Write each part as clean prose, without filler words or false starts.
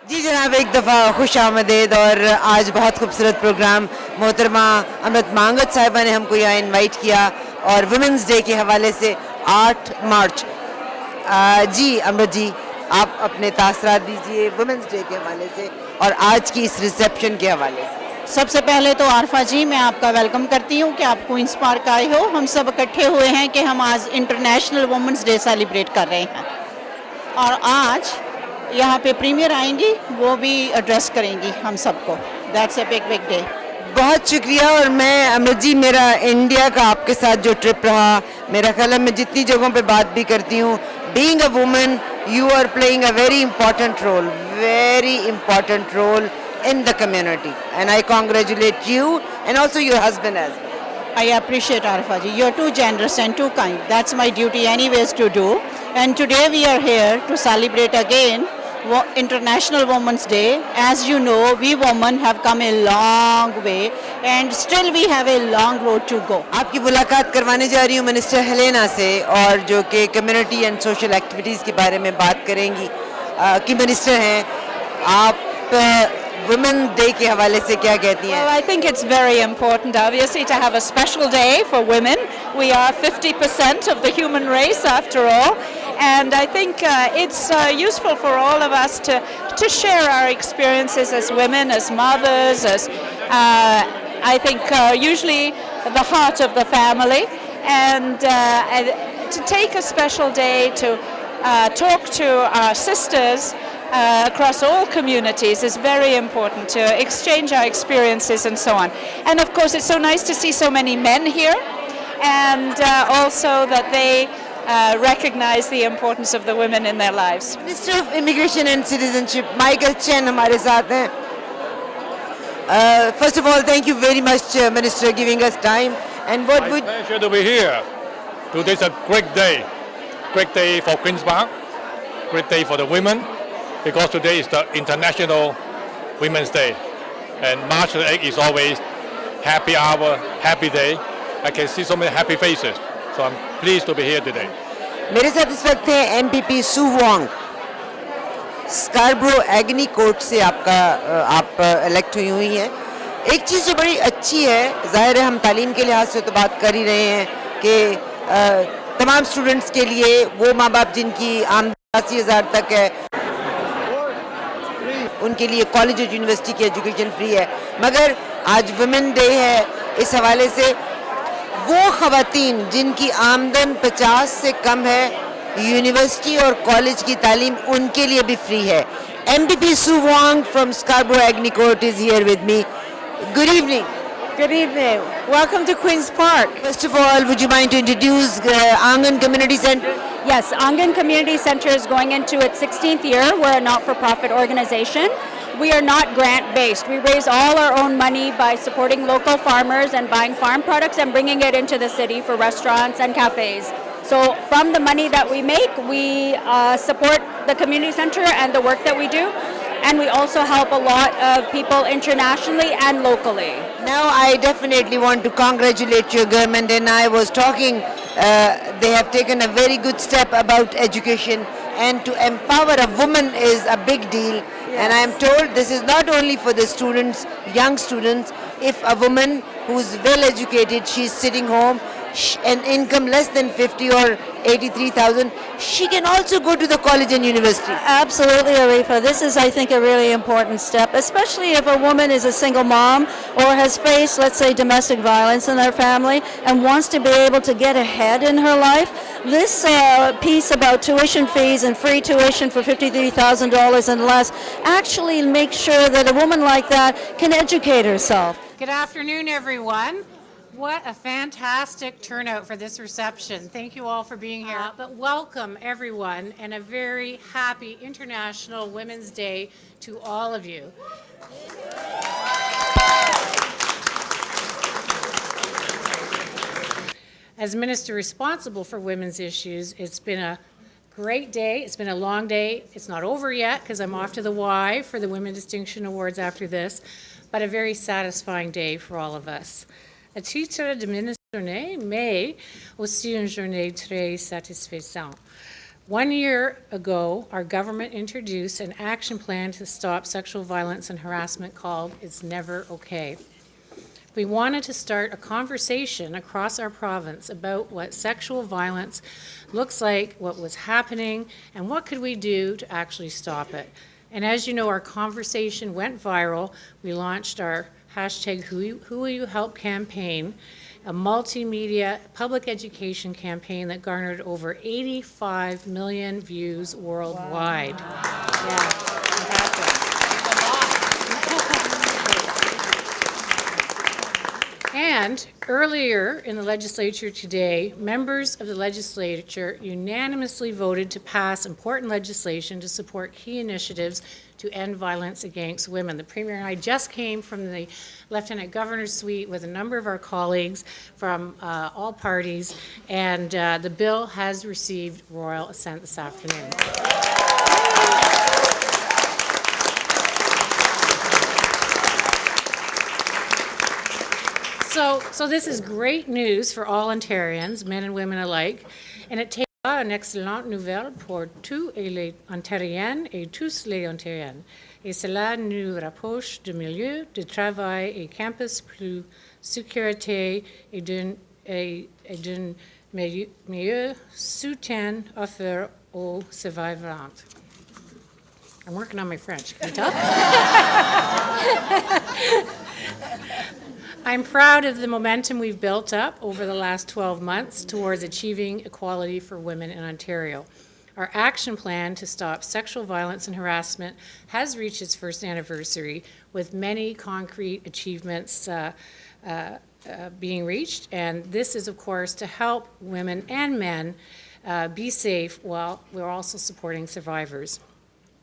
जी जनाब, एक दफ़ा खुश आमदेद। और आज बहुत खूबसूरत प्रोग्राम मोहतरमा अमृत मांगत साहिबा ने हमको यहाँ इनवाइट किया और वुमेंस डे के हवाले से 8 मार्च। जी अमृत जी, आप अपने तासरात दीजिए वुमेंस डे के हवाले से और आज की इस रिसेप्शन के हवाले से। सबसे पहले तो आरफा जी, मैं आपका वेलकम करती हूँ कि आप क्वींस पार्क आए हो। हम सब इकट्ठे हुए हैं कि हम आज इंटरनेशनल वुमेंस डे सेलिब्रेट कर रहे हैं और आज यहाँ पे प्रीमियर आएंगी, वो भी एड्रेस करेंगी हम सबको। That's a big big day. बहुत शुक्रिया। और मैं अमृत जी, मेरा इंडिया का आपके साथ जो ट्रिप रहा, मेरा ख्याल है मैं जितनी जगहों पे बात भी करती हूँ, being a woman you are playing a very important role in the community, and I congratulate you and also your husband as well. I appreciate Arfa ji. You're too generous and too kind. That's my duty anyways to do. And today we are here to celebrate again International Women's Day. As you know, we women have come a long way and still we have a long road to go. आपकी मुलाकात करवाने जा रही हूँ minister Helena से, और जो कि कम्युनिटी एंड सोशल एक्टिविटीज़ के बारे में बात करेंगी। कि मिनिस्टर हैं आप, वुमेन डे के हवाले से क्या कहती हैं? Well, I think it's very important, obviously, to have a special day for women. We are 50% of the human race, after all, and I think it's useful for all of us to share our experiences as women, as mothers, as I think usually the heart of the family, and to take a special day to talk to our sisters across all communities is very important, to exchange our experiences and so on. And of course it's so nice to see so many men here, and also that they recognize the importance of the women in their lives. Minister of Immigration and Citizenship Michael Chen हमारे साथ हैं। First of all, thank you very much, Minister, giving us time. And what would... Pleasure to be here. Today's a great day for Queen's Park, great day for the women, because today is the International Women's Day, and March 8th is always happy hour, happy day. I can see so many happy faces, so I'm pleased to be here today. मेरे साथ इस वक्त है MPP Soo Wong, Scarborough एग्नी court से आप elect हुई हैं। एक चीज़ जो बड़ी अच्छी है, ज़ाहिर है हम तालीम के लिहाज से तो बात कर ही रहे हैं कि तमाम स्टूडेंट्स के लिए, वो माँ बाप जिनकी आमदनी 80,000 तक है, उनके लिए कॉलेज और यूनिवर्सिटी की एजुकेशन फ्री है। मगर आज वुमेन डे है, इस हवाले से वो ख़वातीन जिनकी आमदन 50 से कम है, यूनिवर्सिटी और कॉलेज की तालीम उनके लिए भी फ्री है। MPP Soo Wong from Scarborough Agincourt is here with me. Good evening. Good evening. Welcome to Queen's Park. First of all, would you mind to introduce Angan Community Center? Yes, Angan Community Center is going into its 16th year. We're a not-for-profit organization. We are not grant-based. We raise all our own money by supporting local farmers and buying farm products and bringing it into the city for restaurants and cafes. So from the money that we make, we support the community center and the work that we do. And we also help a lot of people internationally and locally. Now, I definitely want to congratulate your government, and I was talking, they have taken a very good step about education, and to empower a woman is a big deal. Yes. And I am told this is not only for the students, young students. If a woman who's well educated, she's sitting home, an income less than 50 or 83,000, she can also go to the college and university. Absolutely, Arifa. This is, I think, a really important step, especially if a woman is a single mom or has faced, let's say, domestic violence in their family and wants to be able to get ahead in her life. This piece about tuition fees and free tuition for $53,000 and less actually makes sure that a woman like that can educate herself. Good afternoon, everyone. What a fantastic turnout for this reception. Thank you all for being here. But welcome, everyone, and a very happy International Women's Day to all of you. As Minister responsible for women's issues, it's been a great day. It's been a long day. It's not over yet because I'm off to the Y for the Women Distinction Awards after this, but a very satisfying day for all of us. À titre de ministre, mais aussi une journée très satisfaisante. 1 year ago, our government introduced an action plan to stop sexual violence and harassment called It's Never Okay. We wanted to start a conversation across our province about what sexual violence looks like, what was happening, and what could we do to actually stop it. And as you know, our conversation went viral. We launched our hashtag Who Will You Help campaign, a multimedia public education campaign that garnered over 85 million views worldwide. Wow. Yeah, fantastic. And earlier in the legislature today, members of the legislature unanimously voted to pass important legislation to support key initiatives to end violence against women. The Premier and I just came from the Lieutenant Governor's suite with a number of our colleagues from all parties, and the bill has received royal assent this afternoon. So this is great news for all Ontarians, men and women alike, and it takes une excellente nouvelle pour tous les Ontariennes et tous les Ontariennes. Et cela nous rapproche de milieux de travail et campus plus sécurité et d'un meilleur soutien offert aux survivantes. I'm working on my French, can you tell? I'm proud of the momentum we've built up over the last 12 months towards achieving equality for women in Ontario. Our action plan to stop sexual violence and harassment has reached its first anniversary, with many concrete achievements being reached, and this is, of course, to help women and men be safe while we're also supporting survivors.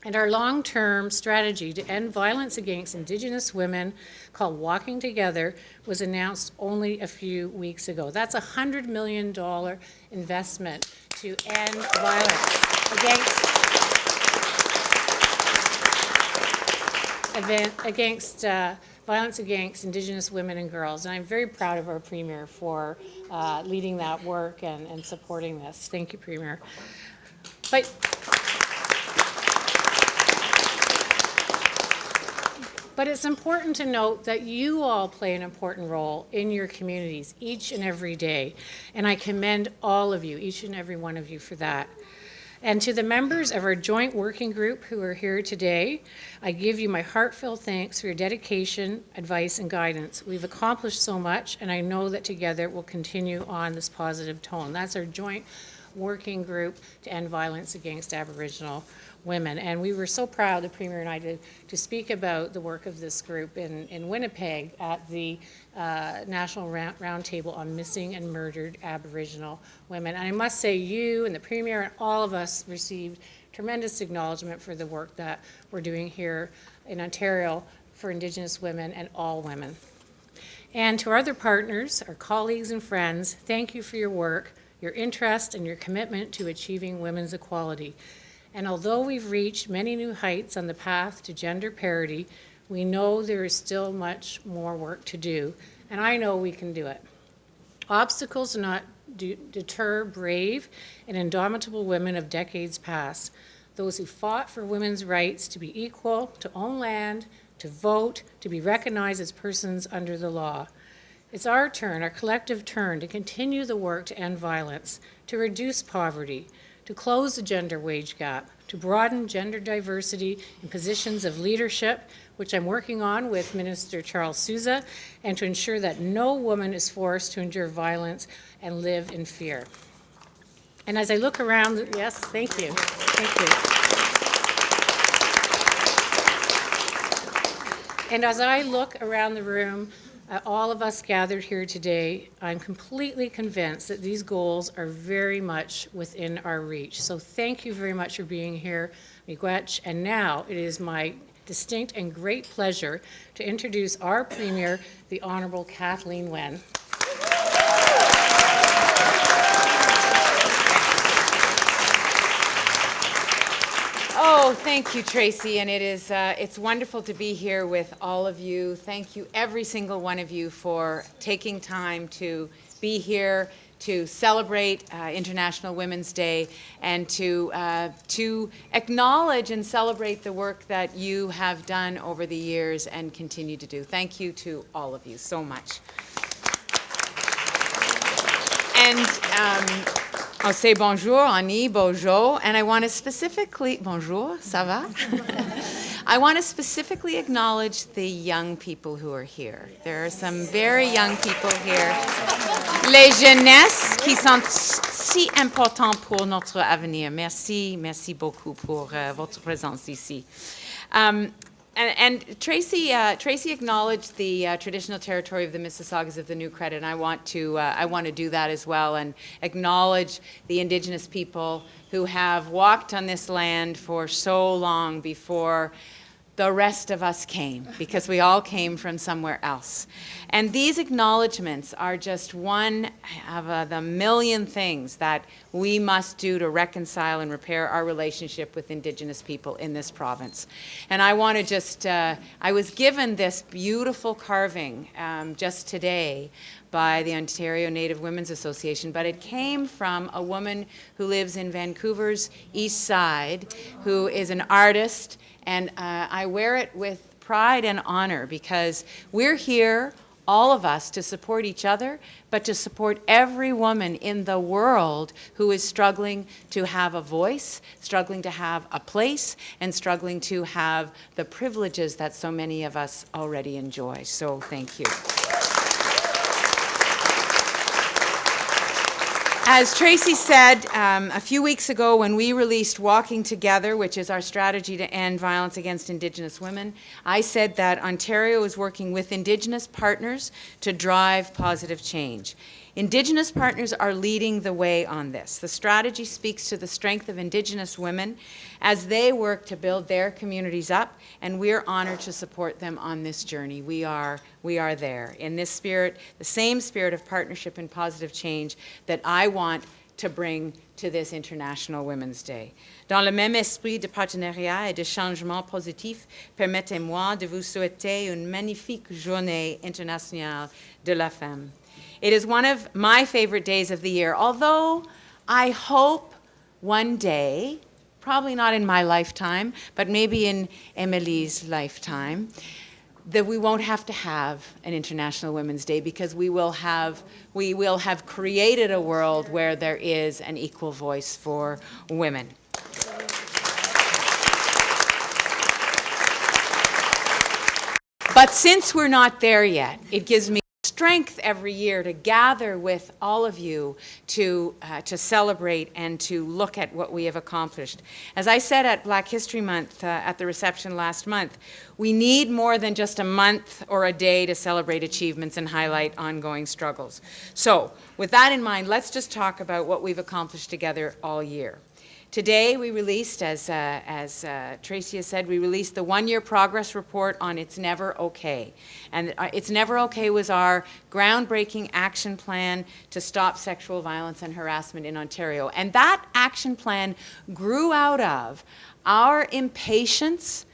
And our long-term strategy to end violence against Indigenous women, called Walking Together, was announced only a few weeks ago. That's a $100 million investment to end violence against Indigenous women and girls. And I'm very proud of our Premier for leading that work and supporting this. Thank you, Premier. But it's important to note that you all play an important role in your communities each and every day. And I commend all of you, each and every one of you, for that. And to the members of our joint working group who are here today, I give you my heartfelt thanks for your dedication, advice, and guidance. We've accomplished so much, and I know that together we'll continue on this positive tone. That's our joint working group to end violence against Aboriginal women. And we were so proud, the Premier and I, to speak about the work of this group in Winnipeg at the National Roundtable on Missing and Murdered Aboriginal Women. And I must say, you and the Premier and all of us received tremendous acknowledgement for the work that we're doing here in Ontario for Indigenous women and all women. And to our other partners, our colleagues and friends, thank you for your work, your interest, and your commitment to achieving women's equality. And although we've reached many new heights on the path to gender parity, we know there is still much more work to do, and I know we can do it. Obstacles do not deter brave and indomitable women of decades past, those who fought for women's rights to be equal, to own land, to vote, to be recognized as persons under the law. It's our turn, our collective turn, to continue the work to end violence, to reduce poverty, to close the gender wage gap, to broaden gender diversity in positions of leadership, which I'm working on with Minister Charles Sousa, and to ensure that no woman is forced to endure violence and live in fear. And as I look around, yes, thank you. And as I look around the room, all of us gathered here today, I'm completely convinced that these goals are very much within our reach. So thank you very much for being here, Miigwech. And now it is my distinct and great pleasure to introduce our Premier, the Honourable Kathleen Wynne. Oh, thank you, Tracy, and it's wonderful to be here with all of you. Thank you, every single one of you, for taking time to be here to celebrate International Women's Day and to acknowledge and celebrate the work that you have done over the years and continue to do. Thank you to all of you so much. And I'll say bonjour, Annie, bonjour, and I want to specifically, bonjour, ça va? I want to specifically acknowledge the young people who are here. There are some very young people here. Les jeunesses qui sont si importants pour notre avenir. Merci, merci beaucoup pour votre présence ici. And Tracy acknowledged the traditional territory of the Mississaugas of the New Credit, and I want to do that as well and acknowledge the Indigenous people who have walked on this land for so long before the rest of us came, because we all came from somewhere else. And these acknowledgements are just one of the million things that we must do to reconcile and repair our relationship with Indigenous people in this province. And I want to just, I was given this beautiful carving just today by the Ontario Native Women's Association, but it came from a woman who lives in Vancouver's East Side, who is an artist, and I wear it with pride and honor because we're here, all of us, to support each other, but to support every woman in the world who is struggling to have a voice, struggling to have a place, and struggling to have the privileges that so many of us already enjoy. So thank you. As Tracy said a few weeks ago when we released Walking Together, which is our strategy to end violence against Indigenous women, I said that Ontario is working with Indigenous partners to drive positive change. Indigenous partners are leading the way on this. The strategy speaks to the strength of Indigenous women as they work to build their communities up, and we're honored to support them on this journey. We are there. In this spirit, the same spirit of partnership and positive change that I want to bring to this International Women's Day. Dans le même esprit de partenariat et de changement positif, permettez-moi de vous souhaiter une magnifique journée internationale de la femme. It is one of my favorite days of the year, although I hope one day, probably not in my lifetime, but maybe in Emily's lifetime, that we won't have to have an International Women's Day because we will have created a world where there is an equal voice for women. But since we're not there yet, it gives me strength every year to gather with all of you to celebrate and to look at what we have accomplished. As I said at Black History Month at the reception last month, we need more than just a month or a day to celebrate achievements and highlight ongoing struggles. So with that in mind, let's just talk about what we've accomplished together all year. Today we released, as Tracy has said, we released the one-year progress report on It's Never Okay. And It's Never Okay was our groundbreaking action plan to stop sexual violence and harassment in Ontario. And that action plan grew out of our impatience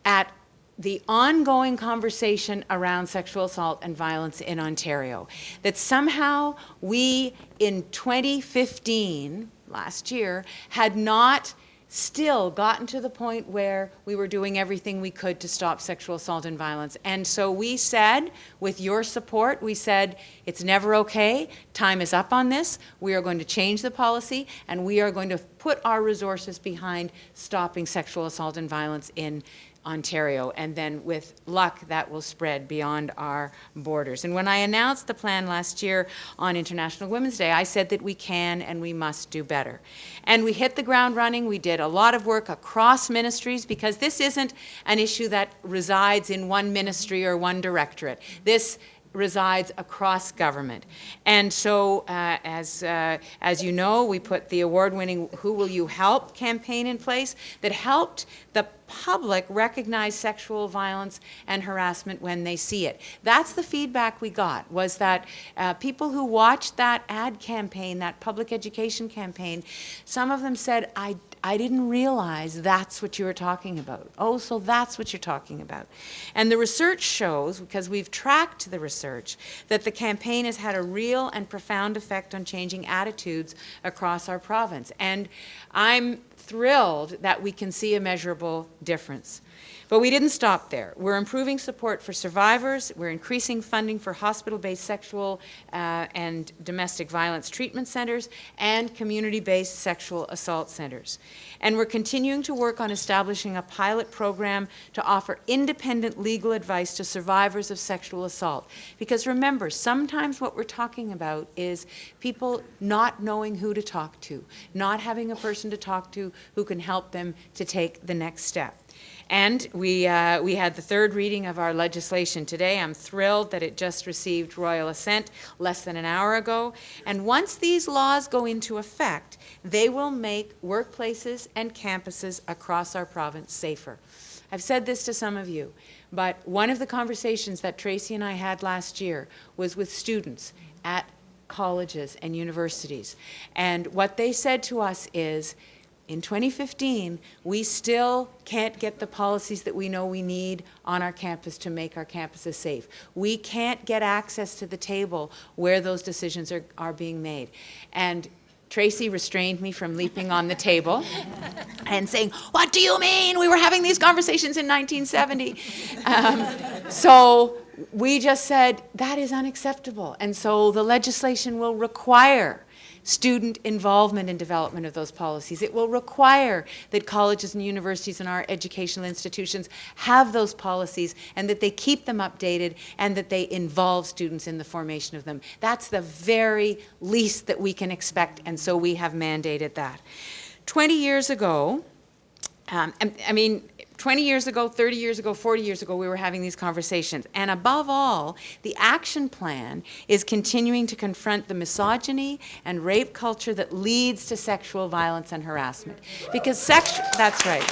at the ongoing conversation around sexual assault and violence in Ontario. That somehow we, in 2015, last year, had not still gotten to the point where we were doing everything we could to stop sexual assault and violence. And so we said, with your support, we said, it's never okay, time is up on this, we are going to change the policy, and we are going to put our resources behind stopping sexual assault and violence in Ontario, and then with luck that will spread beyond our borders. And when I announced the plan last year on International Women's Day, I said that we can and we must do better. And we hit the ground running. We did a lot of work across ministries because this isn't an issue that resides in one ministry or one directorate. This resides across government. And so, as you know, we put the award-winning Who Will You Help campaign in place that helped the public recognize sexual violence and harassment when they see it. That's the feedback we got, was that people who watched that ad campaign, that public education campaign, some of them said, I didn't realize that's what you were talking about. Oh, so that's what you're talking about. And the research shows, because we've tracked the research, that the campaign has had a real and profound effect on changing attitudes across our province. And I'm thrilled that we can see a measurable difference. But we didn't stop there. We're improving support for survivors. We're increasing funding for hospital-based sexual and domestic violence treatment centers and community-based sexual assault centers. And we're continuing to work on establishing a pilot program to offer independent legal advice to survivors of sexual assault. Because remember, sometimes what we're talking about is people not knowing who to talk to, not having a person to talk to who can help them to take the next step. And we had the third reading of our legislation today. I'm thrilled that it just received royal assent less than an hour ago. And once these laws go into effect, they will make workplaces and campuses across our province safer. I've said this to some of you, but one of the conversations that Tracy and I had last year was with students at colleges and universities. And what they said to us is, in 2015, we still can't get the policies that we know we need on our campus to make our campuses safe. We can't get access to the table where those decisions are being made. And Tracy restrained me from leaping on the table and saying, "What do you mean? We were having these conversations in 1970. So we just said, that is unacceptable. And so the legislation will require student involvement in development of those policies. It will require that colleges and universities and our educational institutions have those policies and that they keep them updated and that they involve students in the formation of them. That's the very least that we can expect, and so we have mandated that. 20 years ago, 20 years ago, 30 years ago, 40 years ago, we were having these conversations. And above all, the action plan is continuing to confront the misogyny and rape culture that leads to sexual violence and harassment. Because that's right.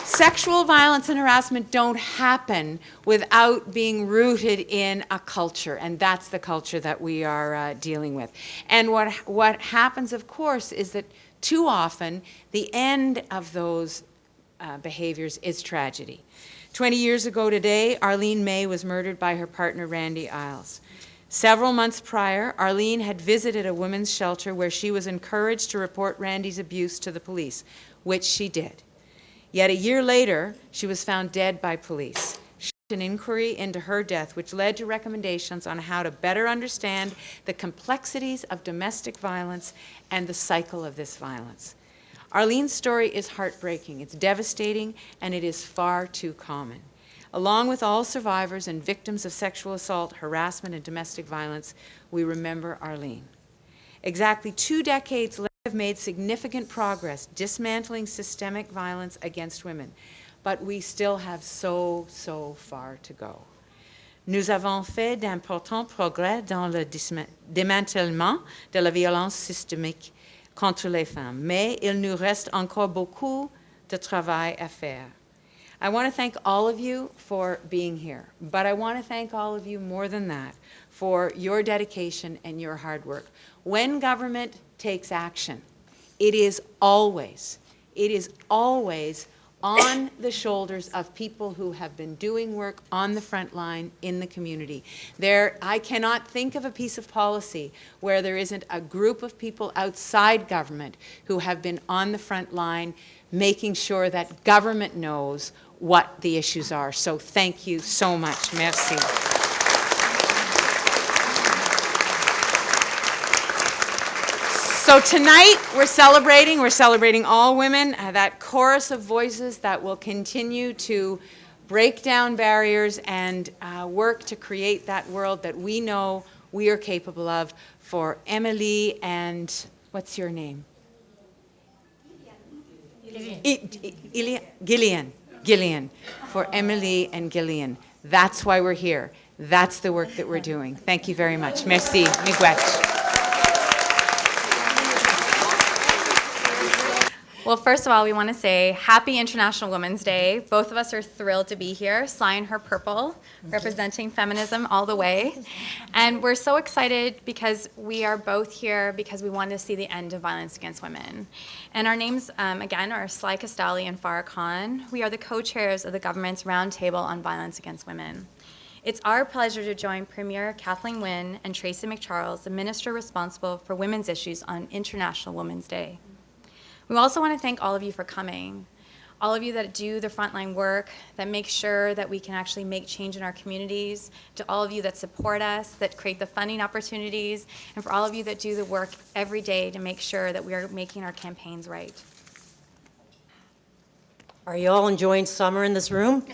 Sexual violence and harassment don't happen without being rooted in a culture, and that's the culture that we are dealing with. And what happens, of course, is that too often the end of those behaviors is tragedy. 20 years ago today, Arlene May was murdered by her partner, Randy Isles. Several months prior, Arlene had visited a women's shelter where she was encouraged to report Randy's abuse to the police, which she did. Yet a year later, she was found dead by police. She did an inquiry into her death, which led to recommendations on how to better understand the complexities of domestic violence and the cycle of this violence. Arlene's story is heartbreaking, it's devastating, and it is far too common. Along with all survivors and victims of sexual assault, harassment, and domestic violence, we remember Arlene. Exactly 2 decades later, we have made significant progress dismantling systemic violence against women, but we still have so far to go. Nous avons fait d'importants progrès dans le démantèlement de la violence systémique contre les femmes, mais il nous reste encore beaucoup de travail à faire. I want to thank all of you for being here, but I want to thank all of you more than that for your dedication and your hard work. When government takes action, it is always on the shoulders of people who have been doing work on the front line in the community. I cannot think of a piece of policy where there isn't a group of people outside government who have been on the front line making sure that government knows what the issues are. So thank you so much. Merci. So tonight we're celebrating all women, that chorus of voices that will continue to break down barriers and work to create that world that we know we are capable of for Emily and, what's your name? Gillian. For Emily and Gillian. That's why we're here. That's the work that we're doing. Thank you very much. Merci. Miigwech. Well, first of all, we want to say Happy International Women's Day. Both of us are thrilled to be here. Sign her purple, representing feminism all the way. And we're so excited because we are both here because we want to see the end of violence against women. And our names, again, are Sly Castali and Farah Khan. We are the co-chairs of the government's Roundtable on Violence Against Women. It's our pleasure to join Premier Kathleen Wynne and Tracy McCharles, the minister responsible for women's issues on International Women's Day. We also want to thank all of you for coming, all of you that do the frontline work, that make sure that we can actually make change in our communities, to all of you that support us, that create the funding opportunities, and for all of you that do the work every day to make sure that we are making our campaigns right. Are you all enjoying summer in this room?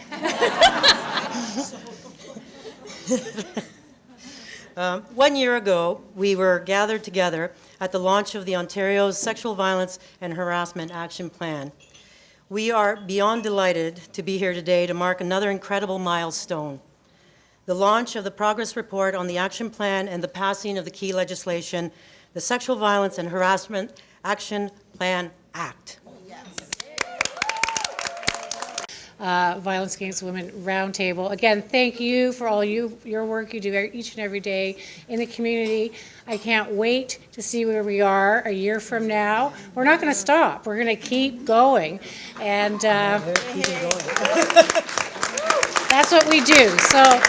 1 year ago, we were gathered together at the launch of the Ontario's Sexual Violence and Harassment Action Plan. We are beyond delighted to be here today to mark another incredible milestone, the launch of the progress report on the action plan and the passing of the key legislation, the Sexual Violence and Harassment Action Plan Act. Violence Against Women Roundtable. Again, thank you for all your work you do each and every day in the community. I can't wait to see where we are a year from now. We're not going to stop. We're going to keep going. And that's what we do. So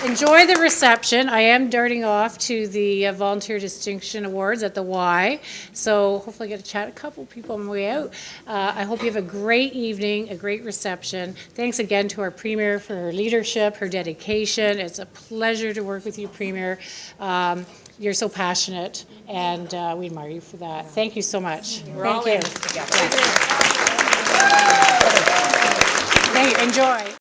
enjoy the reception. I am darting off to the Volunteer Distinction Awards at the Y, so hopefully I get to chat with a couple people on the way out. I hope you have a great evening, a great reception. Thanks again to our Premier for her leadership, her dedication. It's a pleasure to work with you, Premier. You're so passionate, and we admire you for that. Thank you so much. Thank you. Thank you. Enjoy.